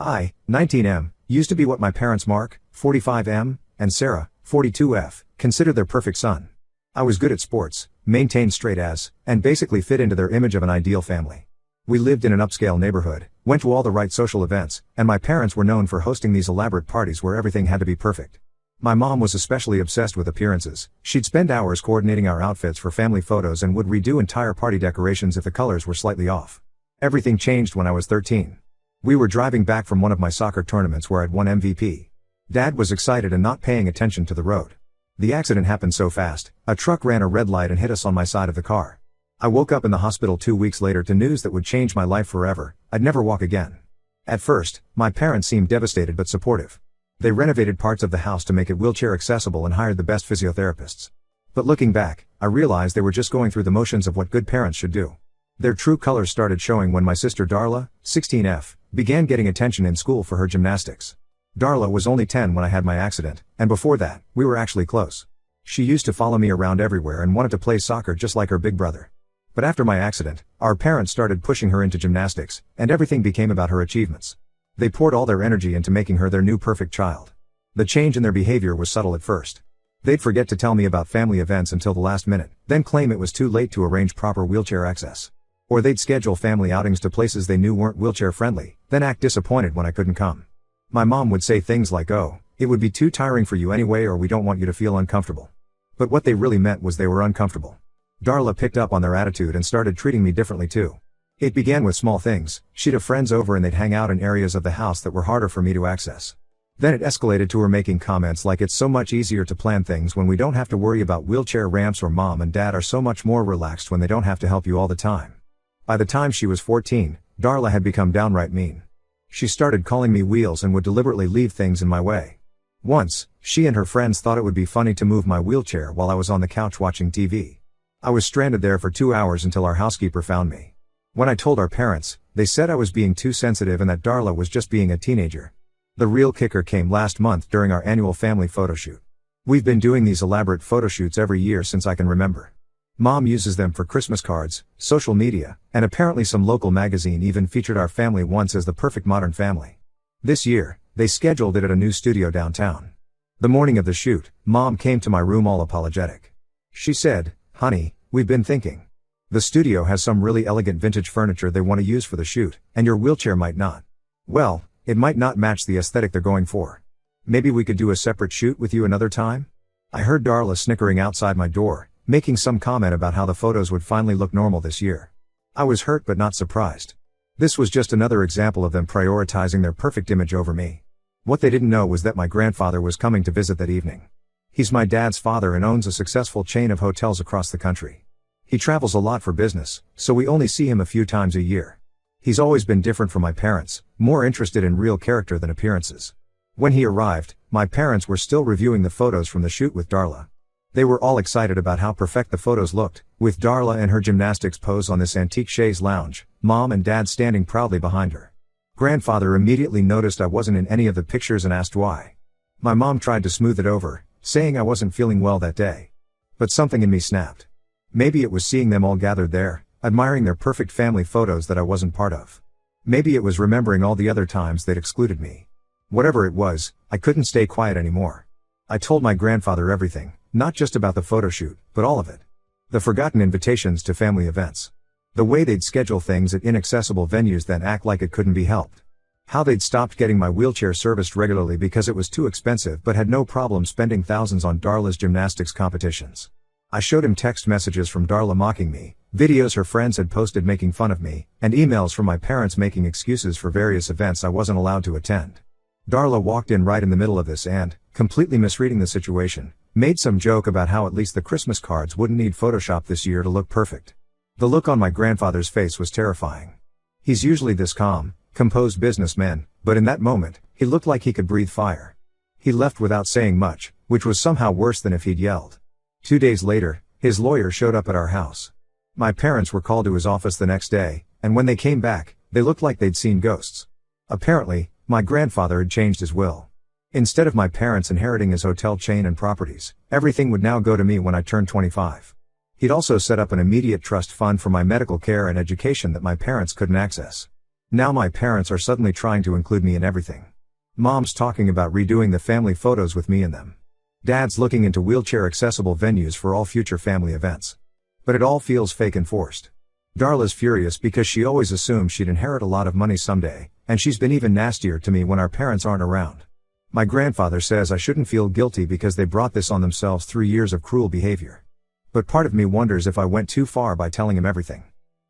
I, 19M, used to be what my parents Mark, 45M, and Sarah, 42F, considered their perfect son. I was good at sports, maintained straight A's, and basically fit into their image of an ideal family. We lived in an upscale neighborhood, went to all the right social events, and my parents were known for hosting these elaborate parties where everything had to be perfect. My mom was especially obsessed with appearances. She'd spend hours coordinating our outfits for family photos and would redo entire party decorations if the colors were slightly off. Everything changed when I was 13. We were driving back from one of my soccer tournaments where I'd won MVP. Dad was excited and not paying attention to the road. The accident happened so fast, a truck ran a red light and hit us on my side of the car. I woke up in the hospital 2 weeks later to news that would change my life forever. I'd never walk again. At first, my parents seemed devastated but supportive. They renovated parts of the house to make it wheelchair accessible and hired the best physiotherapists. But looking back, I realized they were just going through the motions of what good parents should do. Their true colors started showing when my sister Darla, 16F, began getting attention in school for her gymnastics. Darla was only 10 when I had my accident, and before that, we were actually close. She used to follow me around everywhere and wanted to play soccer just like her big brother. But after my accident, our parents started pushing her into gymnastics, and everything became about her achievements. They poured all their energy into making her their new perfect child. The change in their behavior was subtle at first. They'd forget to tell me about family events until the last minute, then claim it was too late to arrange proper wheelchair access. Or they'd schedule family outings to places they knew weren't wheelchair friendly, then act disappointed when I couldn't come. My mom would say things like, "Oh, it would be too tiring for you anyway, or we don't want you to feel uncomfortable." But what they really meant was they were uncomfortable. Darla picked up on their attitude and started treating me differently too. It began with small things. She'd have friends over and they'd hang out in areas of the house that were harder for me to access. Then it escalated to her making comments like it's so much easier to plan things when we don't have to worry about wheelchair ramps, or mom and dad are so much more relaxed when they don't have to help you all the time. By the time she was 14, Darla had become downright mean. She started calling me wheels and would deliberately leave things in my way. Once, she and her friends thought it would be funny to move my wheelchair while I was on the couch watching TV. I was stranded there for 2 hours until our housekeeper found me. When I told our parents, they said I was being too sensitive and that Darla was just being a teenager. The real kicker came last month during our annual family photo shoot. We've been doing these elaborate photo shoots every year since I can remember. Mom uses them for Christmas cards, social media, and apparently some local magazine even featured our family once as the perfect modern family. This year, they scheduled it at a new studio downtown. The morning of the shoot, Mom came to my room all apologetic. She said, "Honey, we've been thinking. The studio has some really elegant vintage furniture they want to use for the shoot, and your wheelchair might not. Well, it might not match the aesthetic they're going for. Maybe we could do a separate shoot with you another time?" I heard Darla snickering outside my door, making some comment about how the photos would finally look normal this year. I was hurt but not surprised. This was just another example of them prioritizing their perfect image over me. What they didn't know was that my grandfather was coming to visit that evening. He's my dad's father and owns a successful chain of hotels across the country. He travels a lot for business, so we only see him a few times a year. He's always been different from my parents, more interested in real character than appearances. When he arrived, my parents were still reviewing the photos from the shoot with Darla. They were all excited about how perfect the photos looked, with Darla in her gymnastics pose on this antique chaise lounge, Mom and Dad standing proudly behind her. Grandfather immediately noticed I wasn't in any of the pictures and asked why. My mom tried to smooth it over, saying I wasn't feeling well that day. But something in me snapped. Maybe it was seeing them all gathered there, admiring their perfect family photos that I wasn't part of. Maybe it was remembering all the other times they'd excluded me. Whatever it was, I couldn't stay quiet anymore. I told my grandfather everything, not just about the photo shoot, but all of it. The forgotten invitations to family events. The way they'd schedule things at inaccessible venues then act like it couldn't be helped. How they'd stopped getting my wheelchair serviced regularly because it was too expensive but had no problem spending thousands on Darla's gymnastics competitions. I showed him text messages from Darla mocking me, videos her friends had posted making fun of me, and emails from my parents making excuses for various events I wasn't allowed to attend. Darla walked in right in the middle of this and, completely misreading the situation, made some joke about how at least the Christmas cards wouldn't need Photoshop this year to look perfect. The look on my grandfather's face was terrifying. He's usually this calm, composed businessman, but in that moment, he looked like he could breathe fire. He left without saying much, which was somehow worse than if he'd yelled. 2 days later, his lawyer showed up at our house. My parents were called to his office the next day, and when they came back, they looked like they'd seen ghosts. Apparently, my grandfather had changed his will. Instead of my parents inheriting his hotel chain and properties, everything would now go to me when I turned 25. He'd also set up an immediate trust fund for my medical care and education that my parents couldn't access. Now my parents are suddenly trying to include me in everything. Mom's talking about redoing the family photos with me in them. Dad's looking into wheelchair-accessible venues for all future family events. But it all feels fake and forced. Darla's furious because she always assumes she'd inherit a lot of money someday, and she's been even nastier to me when our parents aren't around. My grandfather says I shouldn't feel guilty because they brought this on themselves through years of cruel behavior. But part of me wonders if I went too far by telling him everything.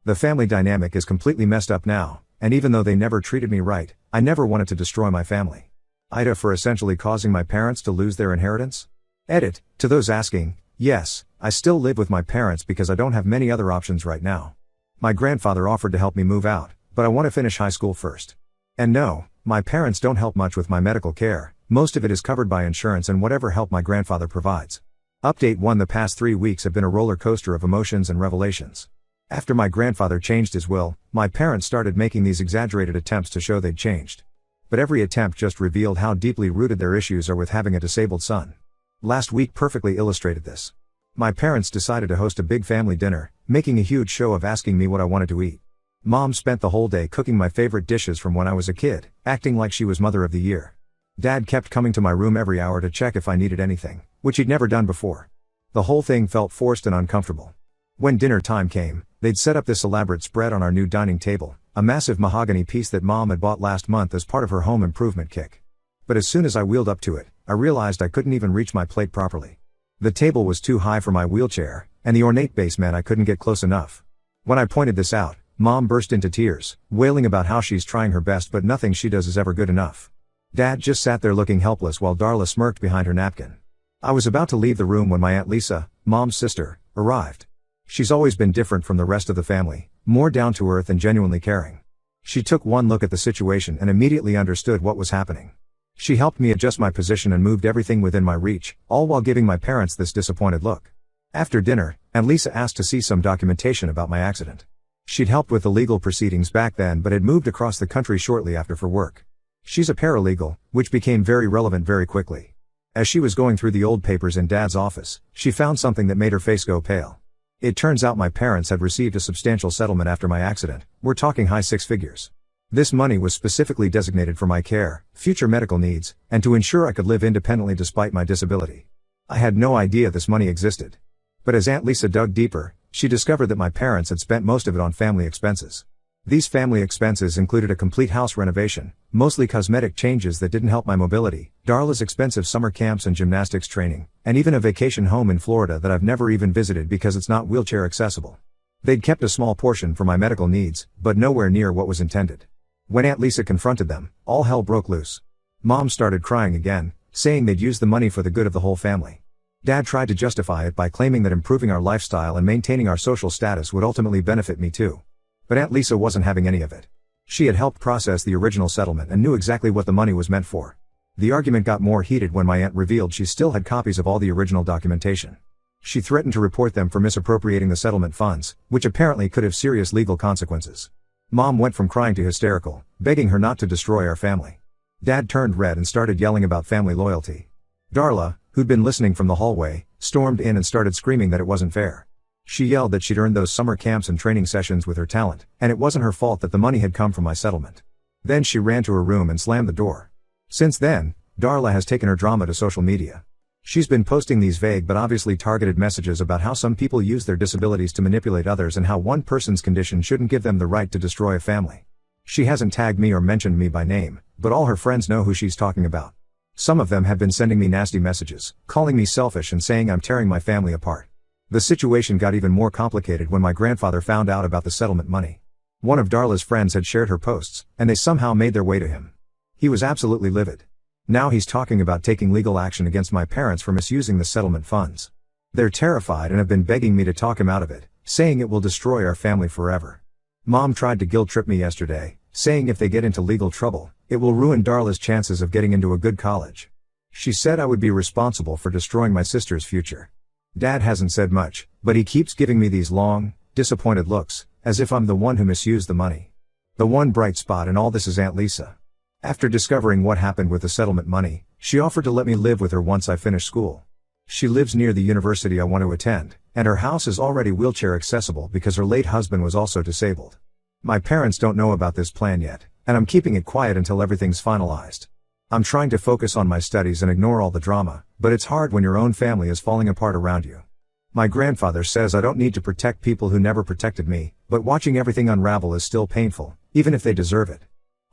The family dynamic is completely messed up now, and even though they never treated me right, I never wanted to destroy my family. Ida for essentially causing my parents to lose their inheritance? Edit, to those asking, yes, I still live with my parents because I don't have many other options right now. My grandfather offered to help me move out, but I want to finish high school first. And no, my parents don't help much with my medical care, most of it is covered by insurance and whatever help my grandfather provides. Update 1: The past 3 weeks have been a roller coaster of emotions and revelations. After my grandfather changed his will, my parents started making these exaggerated attempts to show they'd changed. But every attempt just revealed how deeply rooted their issues are with having a disabled son. Last week perfectly illustrated this. My parents decided to host a big family dinner, making a huge show of asking me what I wanted to eat. Mom spent the whole day cooking my favorite dishes from when I was a kid, acting like she was mother of the year. Dad kept coming to my room every hour to check if I needed anything, which he'd never done before. The whole thing felt forced and uncomfortable. When dinner time came, they'd set up this elaborate spread on our new dining table, a massive mahogany piece that Mom had bought last month as part of her home improvement kick. But as soon as I wheeled up to it, I realized I couldn't even reach my plate properly. The table was too high for my wheelchair, and the ornate base meant I couldn't get close enough. When I pointed this out, Mom burst into tears, wailing about how she's trying her best but nothing she does is ever good enough. Dad just sat there looking helpless while Darla smirked behind her napkin. I was about to leave the room when my Aunt Lisa, Mom's sister, arrived. She's always been different from the rest of the family, more down to earth and genuinely caring. She took one look at the situation and immediately understood what was happening. She helped me adjust my position and moved everything within my reach, all while giving my parents this disappointed look. After dinner, Aunt Lisa asked to see some documentation about my accident. She'd helped with the legal proceedings back then but had moved across the country shortly after for work. She's a paralegal, which became very relevant very quickly. As she was going through the old papers in Dad's office, she found something that made her face go pale. It turns out my parents had received a substantial settlement after my accident, we're talking high six figures. This money was specifically designated for my care, future medical needs, and to ensure I could live independently despite my disability. I had no idea this money existed. But as Aunt Lisa dug deeper, she discovered that my parents had spent most of it on family expenses. These family expenses included a complete house renovation, mostly cosmetic changes that didn't help my mobility, Darla's expensive summer camps and gymnastics training, and even a vacation home in Florida that I've never even visited because it's not wheelchair accessible. They'd kept a small portion for my medical needs, but nowhere near what was intended. When Aunt Lisa confronted them, all hell broke loose. Mom started crying again, saying they'd used the money for the good of the whole family. Dad tried to justify it by claiming that improving our lifestyle and maintaining our social status would ultimately benefit me too. But Aunt Lisa wasn't having any of it. She had helped process the original settlement and knew exactly what the money was meant for. The argument got more heated when my aunt revealed she still had copies of all the original documentation. She threatened to report them for misappropriating the settlement funds, which apparently could have serious legal consequences. Mom went from crying to hysterical, begging her not to destroy our family. Dad turned red and started yelling about family loyalty. Darla, who'd been listening from the hallway, stormed in and started screaming that it wasn't fair. She yelled that she'd earned those summer camps and training sessions with her talent, and it wasn't her fault that the money had come from my settlement. Then she ran to her room and slammed the door. Since then, Darla has taken her drama to social media. She's been posting these vague but obviously targeted messages about how some people use their disabilities to manipulate others and how one person's condition shouldn't give them the right to destroy a family. She hasn't tagged me or mentioned me by name, but all her friends know who she's talking about. Some of them have been sending me nasty messages, calling me selfish and saying I'm tearing my family apart. The situation got even more complicated when my grandfather found out about the settlement money. One of Darla's friends had shared her posts, and they somehow made their way to him. He was absolutely livid. Now he's talking about taking legal action against my parents for misusing the settlement funds. They're terrified and have been begging me to talk him out of it, saying it will destroy our family forever. Mom tried to guilt-trip me yesterday, saying if they get into legal trouble, it will ruin Darla's chances of getting into a good college. She said I would be responsible for destroying my sister's future. Dad hasn't said much, but he keeps giving me these long, disappointed looks, as if I'm the one who misused the money. The one bright spot in all this is Aunt Lisa. After discovering what happened with the settlement money, she offered to let me live with her once I finish school. She lives near the university I want to attend, and her house is already wheelchair accessible because her late husband was also disabled. My parents don't know about this plan yet, and I'm keeping it quiet until everything's finalized. I'm trying to focus on my studies and ignore all the drama, but it's hard when your own family is falling apart around you. My grandfather says I don't need to protect people who never protected me, but watching everything unravel is still painful, even if they deserve it.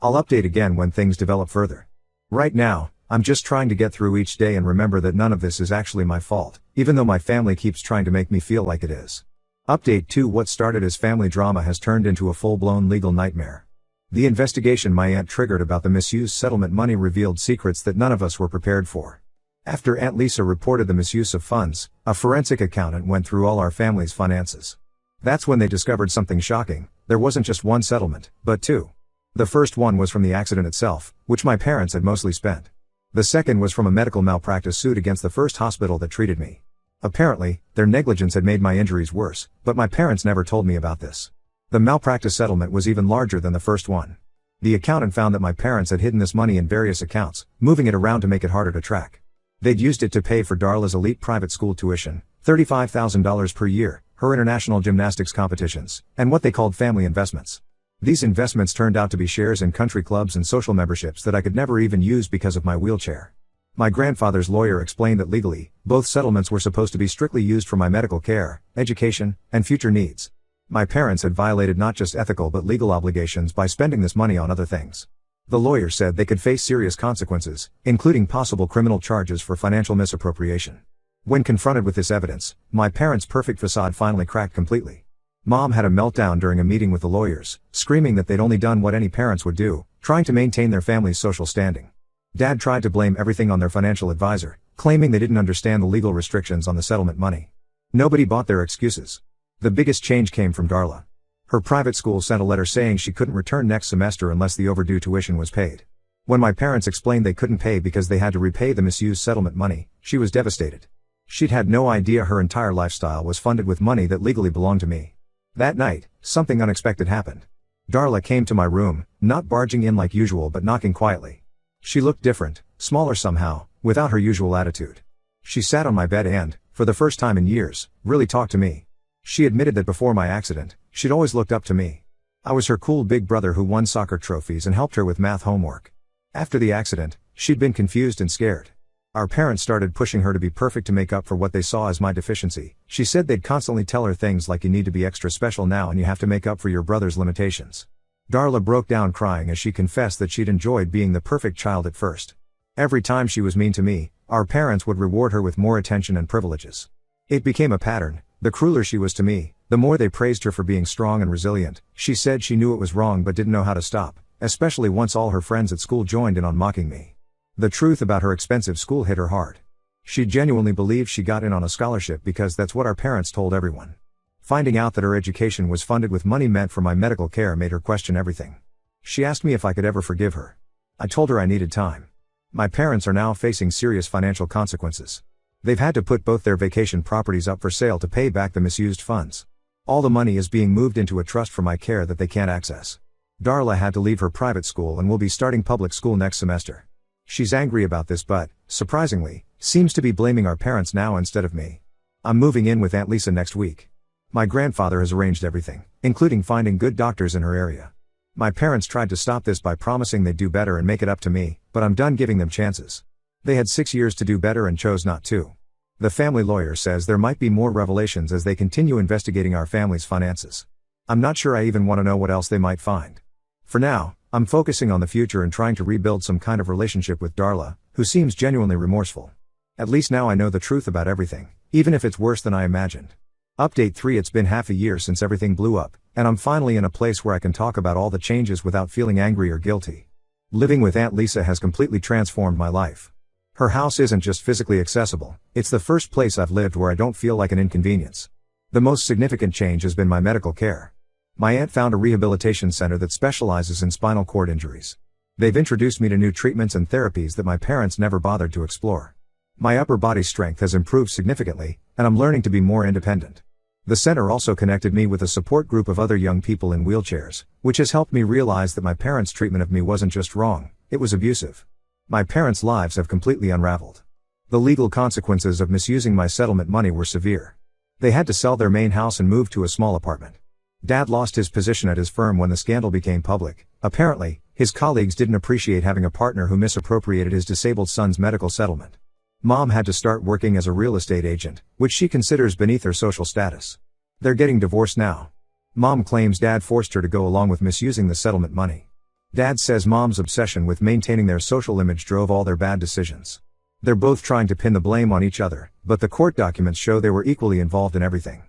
I'll update again when things develop further. Right now, I'm just trying to get through each day and remember that none of this is actually my fault, even though my family keeps trying to make me feel like it is. Update 2: What started as family drama has turned into a full-blown legal nightmare. The investigation my aunt triggered about the misused settlement money revealed secrets that none of us were prepared for. After Aunt Lisa reported the misuse of funds, a forensic accountant went through all our family's finances. That's when they discovered something shocking. There wasn't just one settlement, but two. The first one was from the accident itself, which my parents had mostly spent. The second was from a medical malpractice suit against the first hospital that treated me. Apparently, their negligence had made my injuries worse, but my parents never told me about this. The malpractice settlement was even larger than the first one. The accountant found that my parents had hidden this money in various accounts, moving it around to make it harder to track. They'd used it to pay for Darla's elite private school tuition, $35,000 per year, her international gymnastics competitions, and what they called family investments. These investments turned out to be shares in country clubs and social memberships that I could never even use because of my wheelchair. My grandfather's lawyer explained that legally, both settlements were supposed to be strictly used for my medical care, education, and future needs. My parents had violated not just ethical but legal obligations by spending this money on other things. The lawyer said they could face serious consequences, including possible criminal charges for financial misappropriation. When confronted with this evidence, my parents' perfect facade finally cracked completely. Mom had a meltdown during a meeting with the lawyers, screaming that they'd only done what any parents would do, trying to maintain their family's social standing. Dad tried to blame everything on their financial advisor, claiming they didn't understand the legal restrictions on the settlement money. Nobody bought their excuses. The biggest change came from Darla. Her private school sent a letter saying she couldn't return next semester unless the overdue tuition was paid. When my parents explained they couldn't pay because they had to repay the misused settlement money, she was devastated. She'd had no idea her entire lifestyle was funded with money that legally belonged to me. That night, something unexpected happened. Darla came to my room, not barging in like usual but knocking quietly. She looked different, smaller somehow, without her usual attitude. She sat on my bed and, for the first time in years, really talked to me. She admitted that before my accident, she'd always looked up to me. I was her cool big brother who won soccer trophies and helped her with math homework. After the accident, she'd been confused and scared. Our parents started pushing her to be perfect to make up for what they saw as my deficiency. She said they'd constantly tell her things like you need to be extra special now and you have to make up for your brother's limitations. Darla broke down crying as she confessed that she'd enjoyed being the perfect child at first. Every time she was mean to me, our parents would reward her with more attention and privileges. It became a pattern. The crueler she was to me, the more they praised her for being strong and resilient. She said she knew it was wrong but didn't know how to stop, especially once all her friends at school joined in on mocking me. The truth about her expensive school hit her hard. She genuinely believed she got in on a scholarship because that's what our parents told everyone. Finding out that her education was funded with money meant for my medical care made her question everything. She asked me if I could ever forgive her. I told her I needed time. My parents are now facing serious financial consequences. They've had to put both their vacation properties up for sale to pay back the misused funds. All the money is being moved into a trust for my care that they can't access. Darla had to leave her private school and will be starting public school next semester. She's angry about this but, surprisingly, seems to be blaming our parents now instead of me. I'm moving in with Aunt Lisa next week. My grandfather has arranged everything, including finding good doctors in her area. My parents tried to stop this by promising they'd do better and make it up to me, but I'm done giving them chances. They had 6 years to do better and chose not to. The family lawyer says there might be more revelations as they continue investigating our family's finances. I'm not sure I even want to know what else they might find. For now, I'm focusing on the future and trying to rebuild some kind of relationship with Darla, who seems genuinely remorseful. At least now I know the truth about everything, even if it's worse than I imagined. Update 3: It's been half a year since everything blew up, and I'm finally in a place where I can talk about all the changes without feeling angry or guilty. Living with Aunt Lisa has completely transformed my life. Her house isn't just physically accessible, it's the first place I've lived where I don't feel like an inconvenience. The most significant change has been my medical care. My aunt found a rehabilitation center that specializes in spinal cord injuries. They've introduced me to new treatments and therapies that my parents never bothered to explore. My upper body strength has improved significantly, and I'm learning to be more independent. The center also connected me with a support group of other young people in wheelchairs, which has helped me realize that my parents' treatment of me wasn't just wrong, it was abusive. My parents' lives have completely unraveled. The legal consequences of misusing my settlement money were severe. They had to sell their main house and move to a small apartment. Dad lost his position at his firm when the scandal became public. Apparently, his colleagues didn't appreciate having a partner who misappropriated his disabled son's medical settlement. Mom had to start working as a real estate agent, which she considers beneath her social status. They're getting divorced now. Mom claims Dad forced her to go along with misusing the settlement money. Dad says Mom's obsession with maintaining their social image drove all their bad decisions. They're both trying to pin the blame on each other, but the court documents show they were equally involved in everything.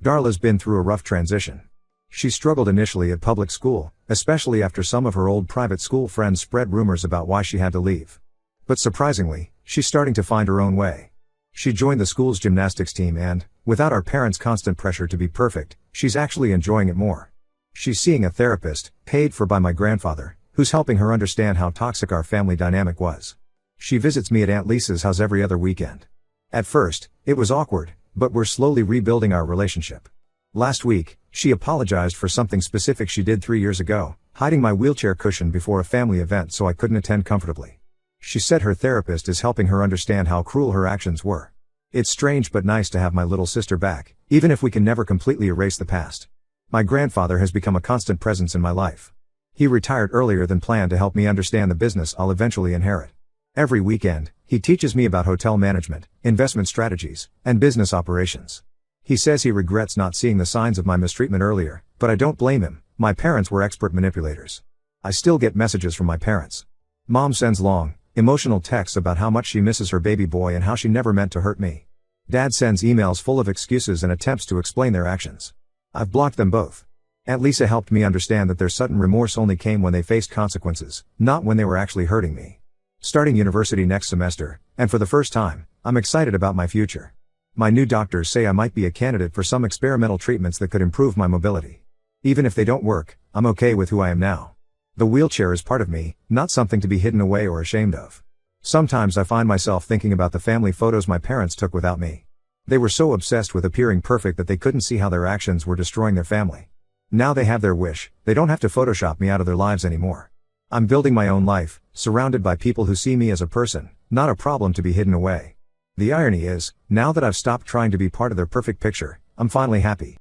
Darla's been through a rough transition. She struggled initially at public school, especially after some of her old private school friends spread rumors about why she had to leave. But surprisingly, she's starting to find her own way. She joined the school's gymnastics team and, without our parents' constant pressure to be perfect, she's actually enjoying it more. She's seeing a therapist, paid for by my grandfather, who's helping her understand how toxic our family dynamic was. She visits me at Aunt Lisa's house every other weekend. At first, it was awkward, but we're slowly rebuilding our relationship. Last week, she apologized for something specific she did 3 years ago, hiding my wheelchair cushion before a family event so I couldn't attend comfortably. She said her therapist is helping her understand how cruel her actions were. It's strange but nice to have my little sister back, even if we can never completely erase the past. My grandfather has become a constant presence in my life. He retired earlier than planned to help me understand the business I'll eventually inherit. Every weekend, he teaches me about hotel management, investment strategies, and business operations. He says he regrets not seeing the signs of my mistreatment earlier, but I don't blame him. My parents were expert manipulators. I still get messages from my parents. Mom sends long, emotional texts about how much she misses her baby boy and how she never meant to hurt me. Dad sends emails full of excuses and attempts to explain their actions. I've blocked them both. Aunt Lisa helped me understand that their sudden remorse only came when they faced consequences, not when they were actually hurting me. Starting university next semester, and for the first time, I'm excited about my future. My new doctors say I might be a candidate for some experimental treatments that could improve my mobility. Even if they don't work, I'm okay with who I am now. The wheelchair is part of me, not something to be hidden away or ashamed of. Sometimes I find myself thinking about the family photos my parents took without me. They were so obsessed with appearing perfect that they couldn't see how their actions were destroying their family. Now they have their wish, they don't have to Photoshop me out of their lives anymore. I'm building my own life, surrounded by people who see me as a person, not a problem to be hidden away. The irony is, now that I've stopped trying to be part of their perfect picture, I'm finally happy.